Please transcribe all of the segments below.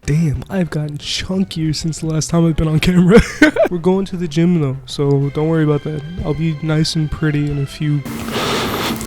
Damn, I've gotten chunkier since the last time I've been on camera. We're going to the gym though, so don't worry about that. I'll be nice and pretty in a few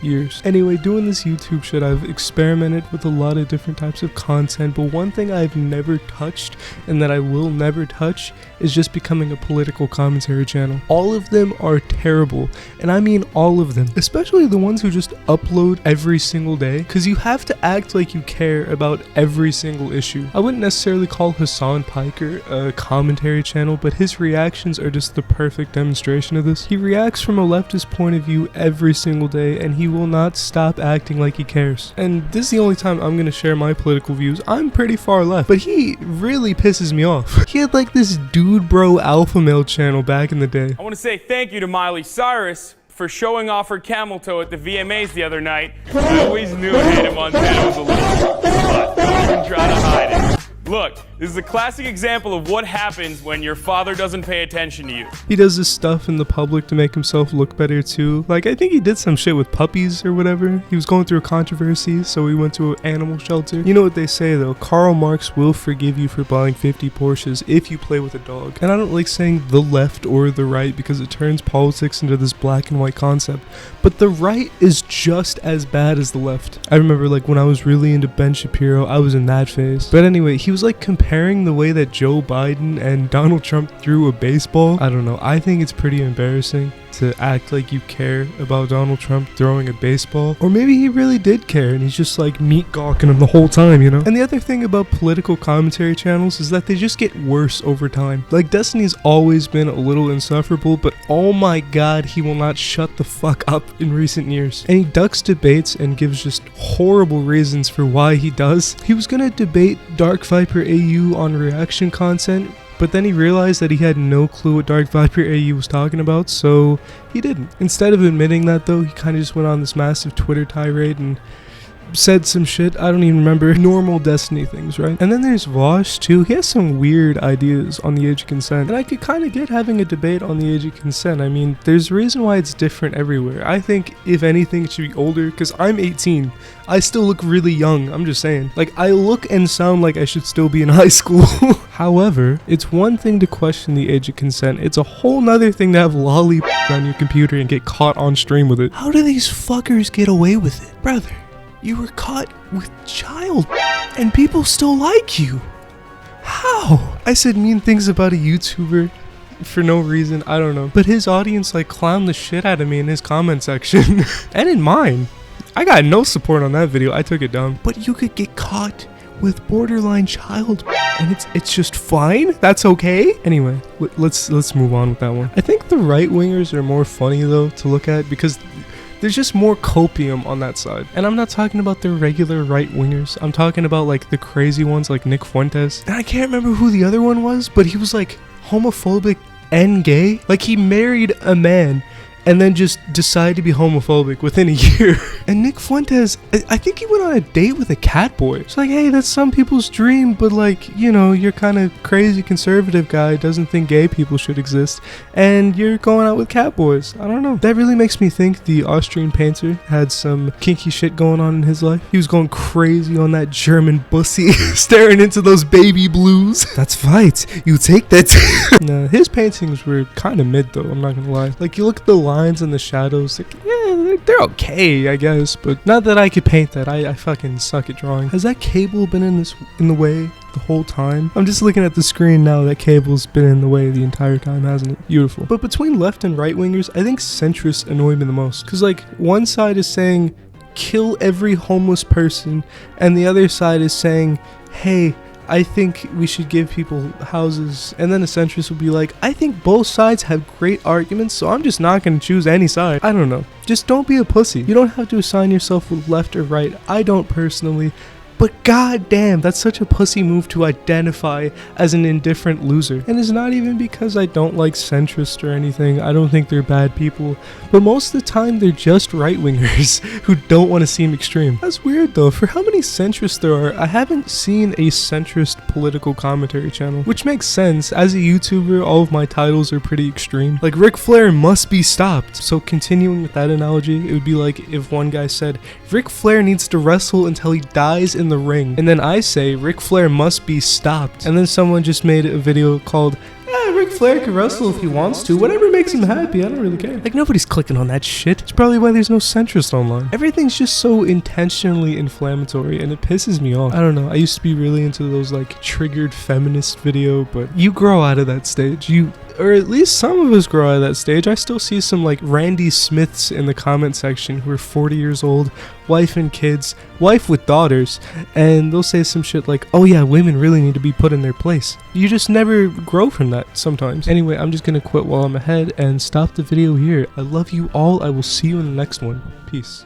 years. Anyway, doing this YouTube shit, I've experimented with a lot of different types of content, but one thing I've never touched and that I will never touch is just becoming a political commentary channel. All of them are terrible, and I mean all of them, especially the ones who just upload every single day, because you have to act like you care about every single issue. I wouldn't necessarily call Hassan Piker a commentary channel, but his reactions are just the perfect demonstration of this. He reacts from a leftist point of view every single day, and he will not stop acting like he cares. And this is the only time I'm gonna share my political views. I'm pretty far left, but he really pisses me off. He had like this dude bro alpha male channel back in the day. I want to say thank you to Miley Cyrus for showing off her camel toe at the VMAs the other night. I always knew Hannah Montana was a little, but don't even try to hide it. Look, this is a classic example of what happens when your father doesn't pay attention to you. He does this stuff in the public to make himself look better too. Like, I think he did some shit with puppies or whatever. He was going through a controversy, so he went to an animal shelter. You know what they say though, Karl Marx will forgive you for buying 50 Porsches if you play with a dog. And I don't like saying the left or the right because it turns politics into this black and white concept. But the right is just as bad as the left. I remember like when I was really into Ben Shapiro, I was in that phase. But anyway, he was like comparing the way that Joe Biden and Donald Trump threw a baseball. I don't know, I think it's pretty embarrassing to act like you care about Donald Trump throwing a baseball. Or maybe he really did care and he's just like meat gawking him the whole time, you know? And the other thing about political commentary channels is that they just get worse over time. Like Destiny's always been a little insufferable, but oh my god, he will not shut the fuck up in recent years. And he ducks debates and gives just horrible reasons for why he does. He was gonna debate Dark Viper AU on reaction content, but then he realized that he had no clue what Dark Viper AU was talking about, so he didn't. Instead of admitting that though, he kind of just went on this massive Twitter tirade and said some shit, I don't even remember, normal Destiny things, right? And then there's Vaush too. He has some weird ideas on the age of consent, and I could kind of get having a debate on the age of consent. I mean, there's a reason why it's different everywhere. I think if anything it should be older, because I'm 18. I still look really young, I'm just saying. Like, I look and sound like I should still be in high school. However, it's one thing to question the age of consent, it's a whole nother thing to have lolly on your computer and get caught on stream with it. How do these fuckers get away with it? Brother, you were caught with child and people still like you. How? I said mean things about a YouTuber for no reason, I don't know. But his audience like clowned the shit out of me in his comment section. And in mine. I got no support on that video, I took it down. But you could get caught with borderline child and it's just fine? That's okay? Anyway, let's move on with that one. I think the right wingers are more funny though to look at because there's just more copium on that side. And I'm not talking about the regular right-wingers. I'm talking about like the crazy ones like Nick Fuentes. And I can't remember who the other one was, but he was like homophobic and gay. Like he married a man and then just decided to be homophobic within a year. And Nick Fuentes, I think he went on a date with a cat boy. It's like, hey, that's some people's dream, but like, you know, you're kind of crazy conservative guy, doesn't think gay people should exist, and you're going out with cat boys. I don't know. That really makes me think the Austrian painter had some kinky shit going on in his life. He was going crazy on that German bussy, staring into those baby blues. That's right, you take that. Nah, his paintings were kind of mid though, I'm not gonna lie. Like, you look at the lines and the shadows, like, yeah, they're okay, I guess, but not that I could paint that. I fucking suck at drawing. Has that cable been in the way the whole time? I'm just looking at the screen now. That cable's been in the way the entire time, hasn't it? Beautiful. But between left and right wingers, I think centrists annoy me the most, because like one side is saying kill every homeless person and the other side is saying, hey, I think we should give people houses. And then the centrists will be like, I think both sides have great arguments, so I'm just not going to choose any side. I don't know. Just don't be a pussy. You don't have to assign yourself with left or right. I don't personally. But goddamn, that's such a pussy move to identify as an indifferent loser. And it's not even because I don't like centrists or anything. I don't think they're bad people. But most of the time, they're just right-wingers who don't want to seem extreme. That's weird though. For how many centrists there are, I haven't seen a centrist political commentary channel. Which makes sense. As a YouTuber, all of my titles are pretty extreme. Like, Ric Flair must be stopped. So continuing with that analogy, it would be like if one guy said, Ric Flair needs to wrestle until he dies in in the ring. And then I say Ric Flair must be stopped. And then someone just made a video called, Ric Flair can wrestle if he wants to. Whatever makes him happy, I don't really care. Like, nobody's clicking on that shit. It's probably why there's no centrist online. Everything's just so intentionally inflammatory, and it pisses me off. I don't know. I used to be really into those, like, triggered feminist video, but you grow out of that stage. Or at least some of us grow out of that stage. I still see some, like, Randy Smiths in the comment section who are 40 years old, wife and kids, wife with daughters, and they'll say some shit like, oh yeah, women really need to be put in their place. You just never grow from that sometimes. Anyway, I'm just gonna quit while I'm ahead and stop the video here. I love you all. I will see you in the next one. Peace.